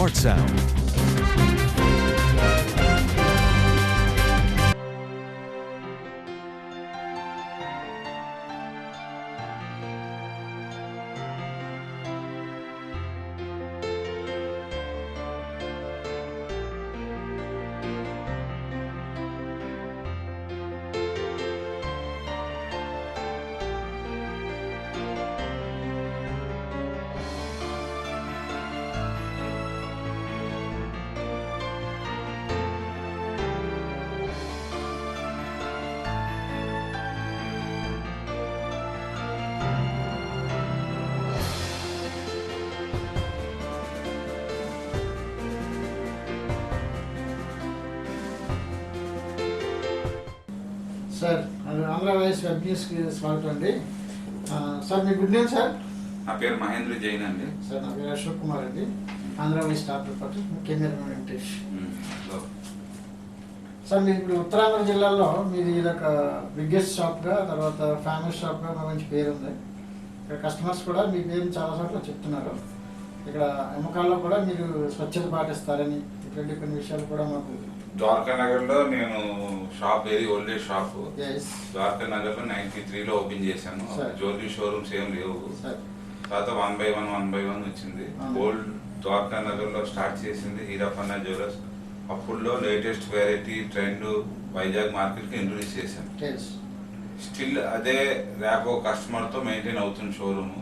Smart Sound. Sir Andhra voice web న్యూస్కి స్వాగతం అండి. సార్ మీ గుడ్ నేమ్ సార్? నా పేరు మహేంద్ర జైన్ అండి. సార్ నా పేరు అశోక్ కుమార్ అండి. Andhra voice staff reporter, camera Venkatesh. Sir మీరు ఇప్పుడు ఉత్తరాంధ్ర జిల్లాలో మీది ఇదొక బిగ్గెస్ట్ షాప్గా, తర్వాత ఫేమస్ షాప్గా మంచి పేరు ఉంది. ఇక్కడ కస్టమర్స్ కూడా మీ పేరు చాలా చోట్ల చెప్తున్నారు. ఇక్కడ అమ్మకాల్లో కూడా మీరు స్వచ్ఛత పాటిస్తారని ఇటువంటి కొన్ని విషయాలు కూడా మాకు. ద్వారకా నగర్ లో నేను shop, very old age shop. Dwaraka Nagar లో 93లో ఓపెన్ చేశాను. జ్యువెలరీ షోరూమ్స్ ఏం లేవు. తర్వాత 1 by 1 వచ్చింది. ఓల్డ్ ద్వారకా నగర్ లో స్టార్ట్ చేసింది హీరాపన్న జ్యువెలర్స్. అప్పుడులో latest variety trend Vizag market కి ఇంట్రొడ్యూస్ చేశాను. స్టిల్ అదే ర్యాపో కస్టమర్ తో మెయింటైన్ అవుతుంది షోరూమ్.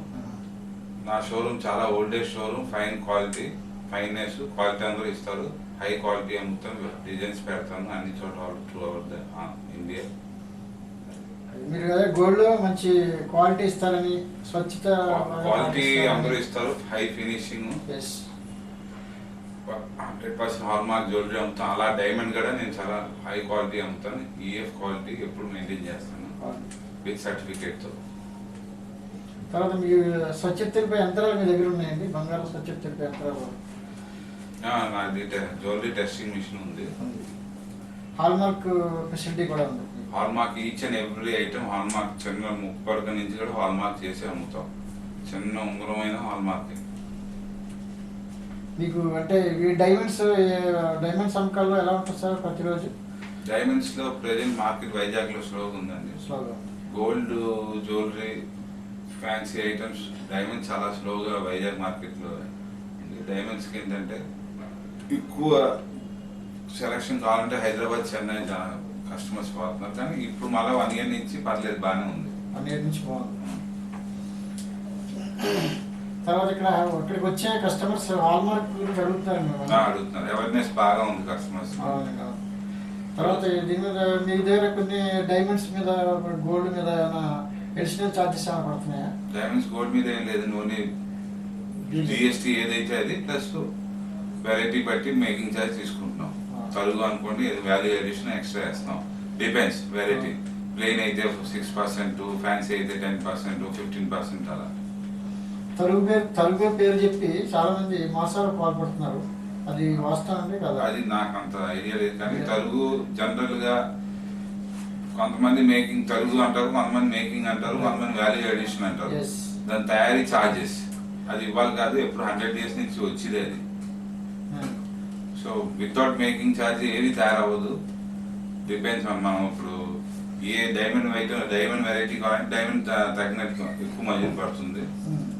నా షోరూమ్ చాలా old age showroom. Fine quality, fineness, quality అందరూ ఇస్తారు. హై క్వాలిటీ అమ్ముతాను, డిజైన్స్ పెడతాను అన్ని చోట త్రూ అవుట్ ఇండియా. మీరు గోల్డ్ లో మంచి క్వాలిటీ ఇస్తారని, స్వచ్ఛత క్వాలిటీ అందరూ ఇస్తారు. హై ఫినిషింగ్, 100% హాల్మార్క్ జ్యువెలరీ అమ్ముతాను. అలా డైమండ్ కూడా నేను చాలా హై క్వాలిటీ అమ్ముతాను. ఈఎఫ్ క్వాలిటీ ఎప్పుడు మెయింటైన్ చేస్తాను విత్ సర్టిఫికేట్ తో. తర్వాత మీ స్వచ్ఛత తెలిపే యంత్రాలు మీ దగ్గర ఉన్నాయండి? బంగారం స్వచ్ఛత తెలిపే యంత్రాలు? నాది జ్యువెలరీ టెస్టింగ్ మిషన్ ఉంది. హాల్మార్క్ ఫెసిలిటీ కూడా ఉంది. Hallmark each and every item hallmark, చిన్న ముప్పరక నుంచి కూడా హాల్మార్క్ చేసి అమ్ముతాం. చిన్న ఉంగరమైన హాల్మార్క్. మీకు అంటే ఈ డైమండ్స్ అమ్మకాల్లో ఎలా ఉంటుంది సార్ ప్రతిరోజు? డైమండ్స్ లో ప్రెజెంట్ మార్కెట్ వైజాగ్ లో స్లోగా ఉందండి. Gold jewellery, fancy items, diamonds చాలా స్లోగా వైజాగ్ మార్కెట్ లో. డైమండ్స్ కి ఏంటంటే ఎక్కువ సెలక్షన్ కావాలంటే హైదరాబాద్, చెన్నై కస్టమర్స్ పోతున్నారు. కానీ ఇప్పుడు మళ్ళీ 1 year నుంచి పర్లేదు, బాగానే ఉంది. 1 year నుంచి బాగుంది. తర్వాత ఇక్కడికి వచ్చే కస్టమర్స్ హాల్మార్క్ గురించి అడుగుతున్నారు. అవేర్నెస్ బాగా ఉంది కస్టమర్స్. తర్వాత దీని మీద మీ దగ్గర కొన్ని డైమండ్స్ మీద, గోల్డ్ మీద అడిషనల్ చార్జెస్ ఏమైనా పడుతున్నాయా? డైమండ్స్ గోల్డ్ మీద ఏం లేదు, ఓన్లీ జిఎస్టీ ఏదైతే అది ప్లస్ వెరైటీ బట్టి మేకింగ్ ఛార్జ్ తీసుకుంటున్నాం. తరుగు అనుకోండి, వాల్యూ అడిషన్ ఎక్స్ట్రా వేస్తున్నాం. Depends variety. ప్లెయిన్ అయితే 6%, ఫ్యాన్సీ అయితే 10%, 15% అలా. తరుగు పేరు చెప్పి చాలా మంది మోసాలు పాల్పడుతున్నారు. అది వాస్తవం అండి కదా? అది నాకు అంత ఐడియా లేదు. కానీ తరుగు జనరల్ గా కొంతమంది మేకింగ్ తరుగు అంటారు, కొంతమంది మేకింగ్ అంటారు, కొంతమంది వాల్యూ అడిషన్ అంటారు. దాని తయారీ ఛార్జెస్ అది ఇవ్వాలి కాదు, ఎప్పుడు 100 years నుంచి వచ్చింది అది. సో వితౌట్ మేకింగ్ ఛార్జ్ ఏది తయారవ్వదు. డిపెండ్స్ మనం ఇప్పుడు ఏ డైమండ్ వెరైటీ కావాలంటే డైమండ్ తగినట్టు ఎక్కువ మజూరు పడుతుంది.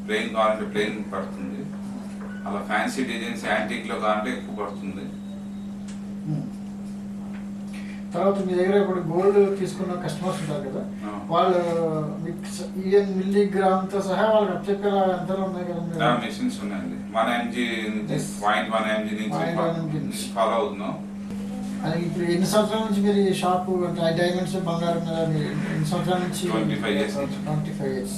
ప్లెయిన్ కావాలంటే ప్లెయిన్ పడుతుంది. అలా ఫ్యాన్సీ డిజైన్స్ యాంటిక్ లో కావాలంటే ఎక్కువ పడుతుంది. తర్వాత మీ దగ్గర ఇప్పుడు గోల్డ్ తీసుకున్న కస్టమర్స్ ఉంటారు కదా, వాళ్ళు ఈవెన్ మిల్లీగ్రామ్ తో సహా వాళ్ళకి అప్పచెప్పేలా ఎంతలో ఉన్నాయి కదా? మెషిన్స్ ఉన్నాయండి. 1 mg నుంచి 0.1 mg నుంచి ఫాలో అవుతున్నాం. అది ఇప్పుడు ఎన్ని సంవత్సరాల నుంచి మీరు ఈ షాపు, అంటే డైమండ్స్ బంగారం మీద ఎన్ని సంవత్సరాల నుంచి? 25 years. 25 years.